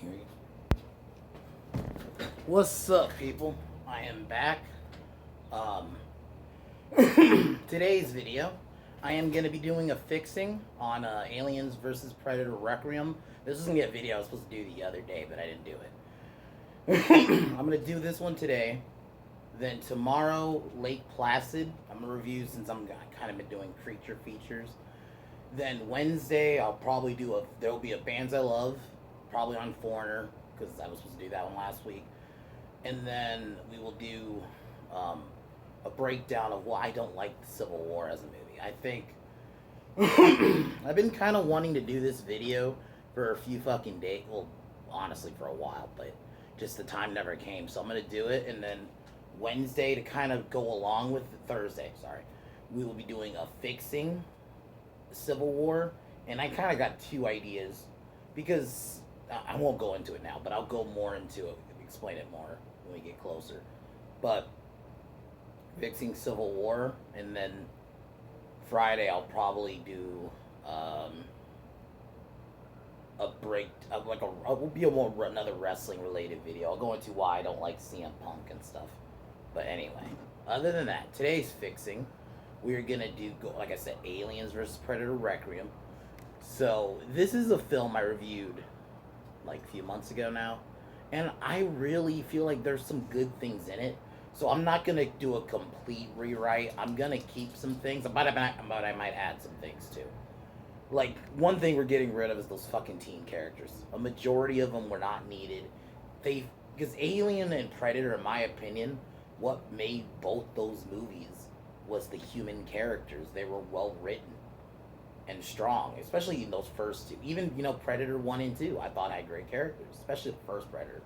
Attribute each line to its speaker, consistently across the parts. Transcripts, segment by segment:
Speaker 1: hear you. What's up, people? I am back. Um, Today's video, I am going to be doing a fixing on Aliens versus Predator Requiem. This is going to be a video I was supposed to do the other day, but I didn't do it. I'm going to do this one today. Then tomorrow, Lake Placid. I'm going to review since I'm kind of been doing creature features. Then Wednesday, I'll probably do there'll be a Bands I Love, probably on Foreigner, because I was supposed to do that one last week. And then we will do a breakdown of why I don't like the Civil War as a movie. I think I've been kind of wanting to do this video for a few fucking days. Well, honestly, for a while, but just the time never came. So I'm going to do it. And then Wednesday, to kind of go along with Thursday, we will be doing a fixing Civil War. And I kind of got two ideas because I won't go into it now, but I'll go more into it, explain it more when we get closer. But fixing Civil War, and then Friday I'll probably do a break of will be another wrestling related video. I'll go into why I don't like CM Punk and stuff. But anyway, other than that, today's fixing, we're gonna like I said, Aliens versus Predator Requiem. So this is a film I reviewed like a few months ago now, and I really feel like there's some good things in it. So I'm not gonna do a complete rewrite. I'm gonna keep some things, but I might add some things too. Like, one thing we're getting rid of is those fucking teen characters. A majority of them were not needed. Because Alien and Predator, in my opinion, what made both those movies was the human characters. They were well written and strong, especially in those first two. Even, Predator 1 and 2, I thought had great characters, especially the first Predator.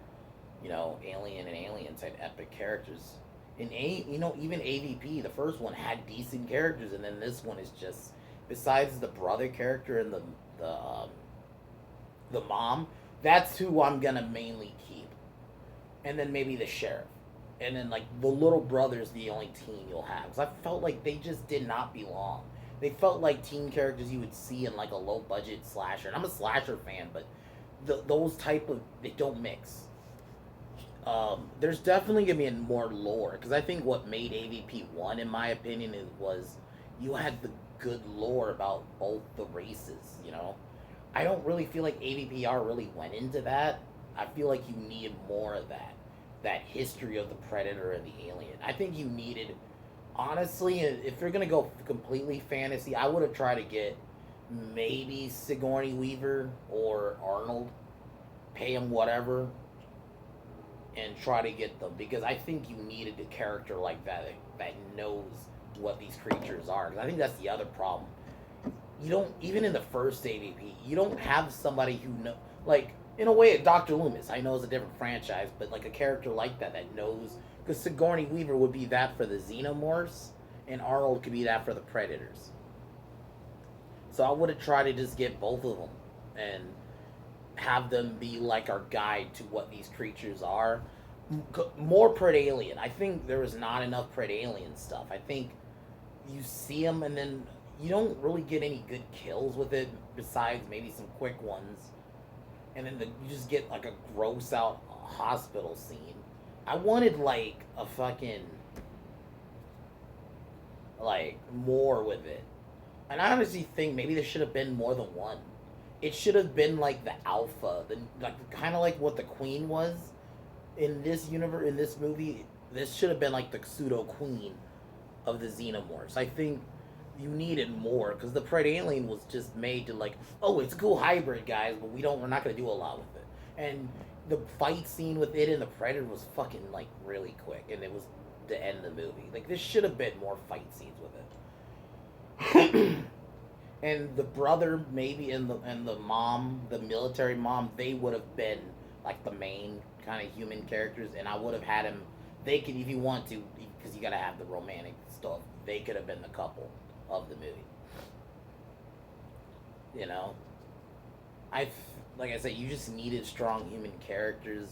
Speaker 1: Alien and Aliens had epic characters. And even AVP, the first one, had decent characters, and then this one is just, besides the brother character and the mom, that's who I'm gonna mainly keep. And then maybe the sheriff. And then, like, the little brother's the only teen you'll have. Because I felt like they just did not belong. They felt like teen characters you would see in, like, a low-budget slasher. And I'm a slasher fan, but those type of, they don't mix. There's definitely going to be more lore. Because I think what made AVP 1, in my opinion, was you had the good lore about both the races, I don't really feel like AVPR really went into that. I feel like you needed more of that history of the Predator and the Alien. I think you needed, honestly, if you're going to go completely fantasy, I would have tried to get maybe Sigourney Weaver or Arnold, pay him whatever, and try to get them, because I think you needed a character like that knows what these creatures are. Because I think that's the other problem. You don't, even in the first AVP, you don't have somebody who know, like, in a way, Dr. Loomis, I know it's a different franchise, but like a character like that knows, because Sigourney Weaver would be that for the Xenomorphs, and Arnold could be that for the Predators. So I would have tried to just get both of them, and have them be like our guide to what these creatures are. More Predalien. I think there was not enough Predalien stuff. I think you see them, and then you don't really get any good kills with it, besides maybe some quick ones. And then you just get like a gross out hospital scene. I wanted like a fucking, like, more with it. And I honestly think maybe there should have been more than one. It should have been like the alpha, like kind of like what the Queen was in this universe, in this movie. This should have been like the pseudo Queen of the Xenomorphs. I think you needed more, because the Predalien was just made to, like, oh, it's a cool hybrid, guys, but we're not going to do a lot with it. And the fight scene with it and the Predator was fucking, like, really quick, and it was the end of the movie. Like, there should have been more fight scenes with it. And the brother, maybe, and the mom, the military mom, they would have been like the main kind of human characters, and I would have had him. They could, if you want to, because you gotta have the romantic stuff. They could have been the couple of the movie. Like I said, you just needed strong human characters.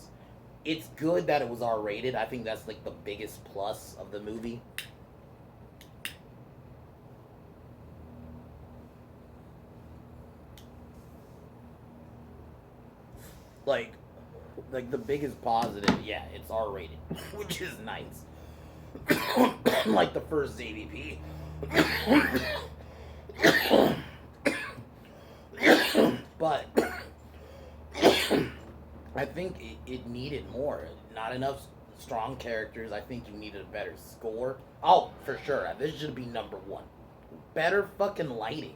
Speaker 1: It's good that it was R-rated. I think that's like the biggest plus of the movie. Like, like the biggest positive, yeah, it's R rated, which is nice. Like the first AVP. But I think it needed more. Not enough strong characters. I think you needed a better score. Oh, for sure. This should be number one. Better fucking lighting.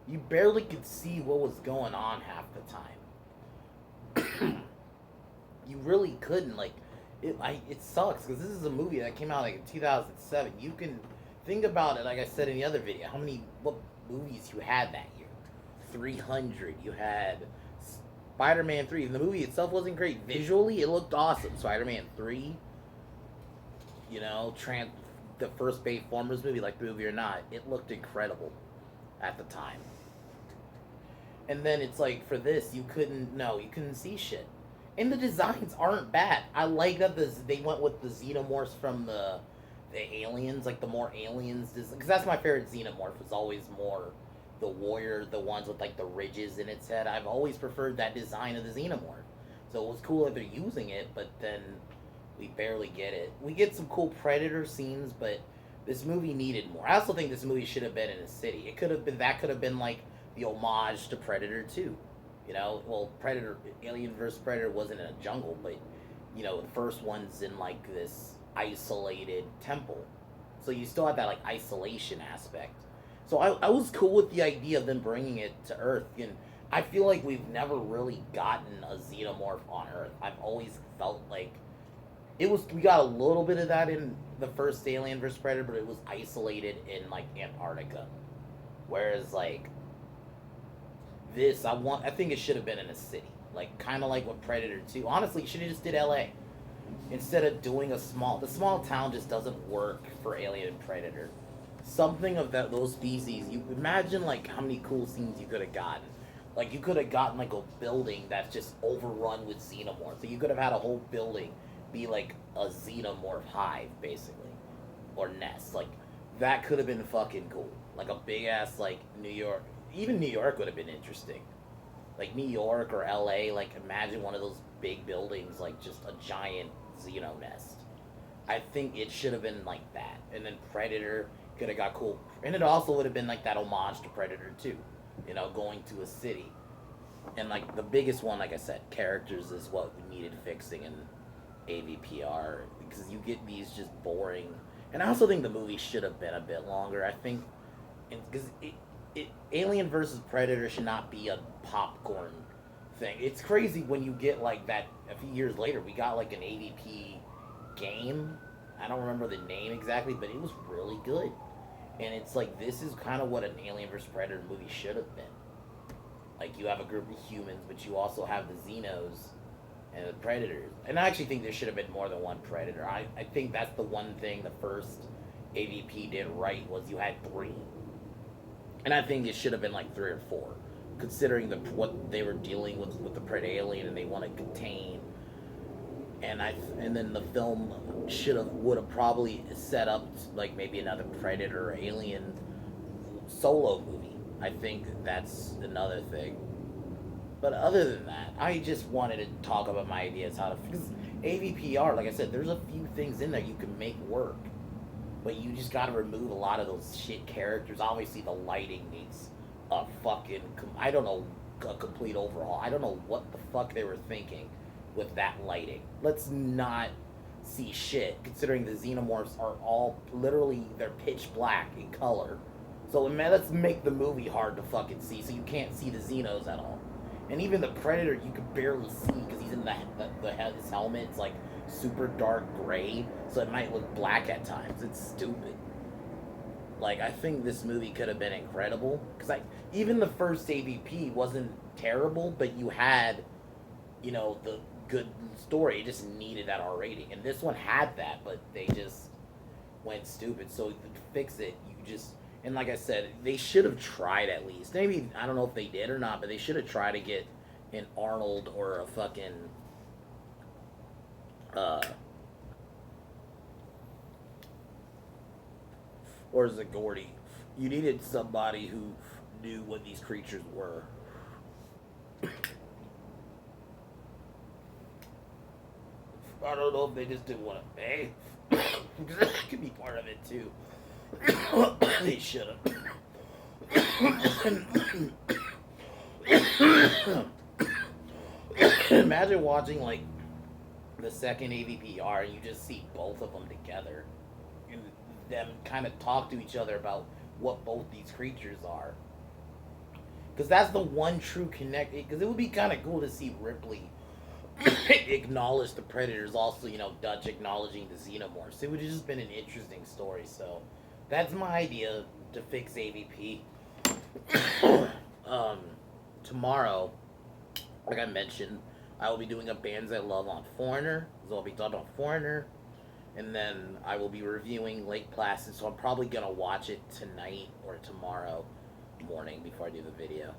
Speaker 1: You barely could see what was going on half the time. You really couldn't. Like, it sucks because this is a movie that came out like in 2007. You can think about it, like I said in the other video, what movies you had that year. 300. You had Spider-Man 3. The movie itself wasn't great. Visually, it looked awesome. Spider-Man 3, you know, the first Transformers movie, like the movie or not, it looked incredible at the time. And then it's like, for this, you couldn't see shit. And the designs aren't bad. I like that they went with the xenomorphs from the aliens, like the more aliens, because that's my favorite xenomorph, was always more the warrior, the ones with like the ridges in its head. I've always preferred that design of the xenomorph. So it was cool that they're using it, but then we barely get it. We get some cool predator scenes, but this movie needed more. I also think this movie should have been in a city. It could have been like the homage to Predator 2. You know, well, Alien vs. Predator wasn't in a jungle, but, you know, the first one's in, like, this isolated temple. So you still have that, like, isolation aspect. So I was cool with the idea of them bringing it to Earth. And I feel like we've never really gotten a xenomorph on Earth. I've always felt like we got a little bit of that in the first Alien vs. Predator, but it was isolated in, like, Antarctica. Whereas, like, I think it should have been in a city. Like, kind of like what Predator 2. Honestly, you should have just did LA. Instead of doing the small town just doesn't work for Alien and Predator. Something of those species, you imagine, like, how many cool scenes you could have gotten. Like, you could have gotten, like, a building that's just overrun with xenomorphs. So you could have had a whole building be, like, a xenomorph hive, basically. Or nest. Like, that could have been fucking cool. Like, a big-ass, like, New York. Even New York would have been interesting. Like, New York or LA, like, imagine one of those big buildings, like, just a giant xeno nest. I think it should have been like that. And then Predator could have got cool. And it also would have been like that homage to Predator 2. You know, going to a city. And, like, the biggest one, like I said, characters is what we needed fixing in AVPR. Because you get these just boring. And I also think the movie should have been a bit longer. I think, because Alien versus Predator should not be a popcorn thing. It's crazy when you get like that. A few years later, we got like an AVP game. I don't remember the name exactly, but it was really good. And it's like, this is kind of what an Alien versus Predator movie should have been. Like, you have a group of humans, but you also have the Xenos and the Predators. And I actually think there should have been more than one Predator. I think that's the one thing the first AVP did right, was you had 3. And I think it should have been like 3 or 4, considering what they were dealing with the Predalien, and they want to contain. And then the film would have probably set up like maybe another Predator or Alien solo movie. I think that's another thing. But other than that, I just wanted to talk about my ideas because AVPR, like I said, there's a few things in there you can make work. But you just gotta remove a lot of those shit characters. Obviously, the lighting needs a fucking, a complete overhaul. I don't know what the fuck they were thinking with that lighting. Let's not see shit, considering the xenomorphs are all, literally, they're pitch black in color. So let's make the movie hard to fucking see, so you can't see the Xenos at all. And even the Predator, you can barely see, because he's in his helmet, it's like super dark gray, so it might look black at times. It's stupid. Like, I think this movie could have been incredible, because even the first AVP wasn't terrible, but you had, you know, the good story. It just needed that R rating, and this one had that, but they just went stupid. So to fix it, and like I said, they should have tried at least. Maybe, I don't know if they did or not, but they should have tried to get an Arnold or a fucking or Zagordy. You needed somebody who knew what these creatures were. I don't know if they just didn't want to pay. That could be part of it too. They should have. Imagine watching like the second AVPR and you just see both of them together and them kind of talk to each other about what both these creatures are. Because that's the one true connect. Because it would be kind of cool to see Ripley acknowledge the Predators, also, you know, Dutch acknowledging the Xenomorphs. It would have just been an interesting story. So that's my idea to fix AVP. Tomorrow, like I mentioned, I will be doing a Bands I Love on Foreigner. So I'll be talking about Foreigner. And then I will be reviewing Lake Placid. So I'm probably going to watch it tonight or tomorrow morning before I do the video.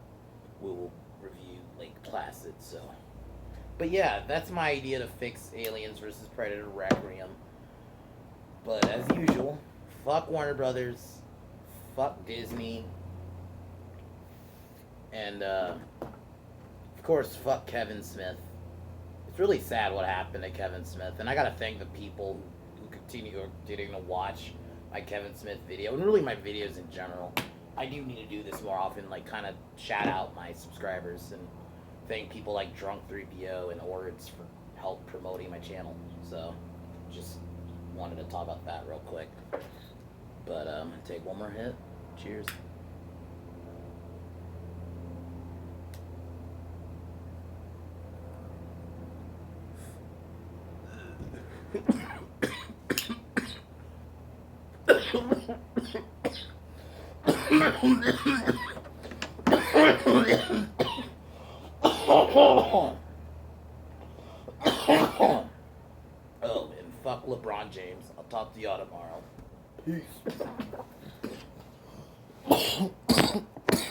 Speaker 1: We will review Lake Placid. So, but yeah, that's my idea to fix Aliens vs. Predator Requiem. But as usual, fuck Warner Brothers. Fuck Disney. And, of course, fuck Kevin Smith. It's really sad what happened to Kevin Smith, and I gotta thank the people who continue to watch my Kevin Smith video, and really my videos in general. I do need to do this more often, like kind of shout out my subscribers and thank people like Drunk3PO and Ords for help promoting my channel. So, just wanted to talk about that real quick. But take one more hit. Cheers. Oh, and fuck LeBron James. I'll talk to y'all tomorrow. Peace.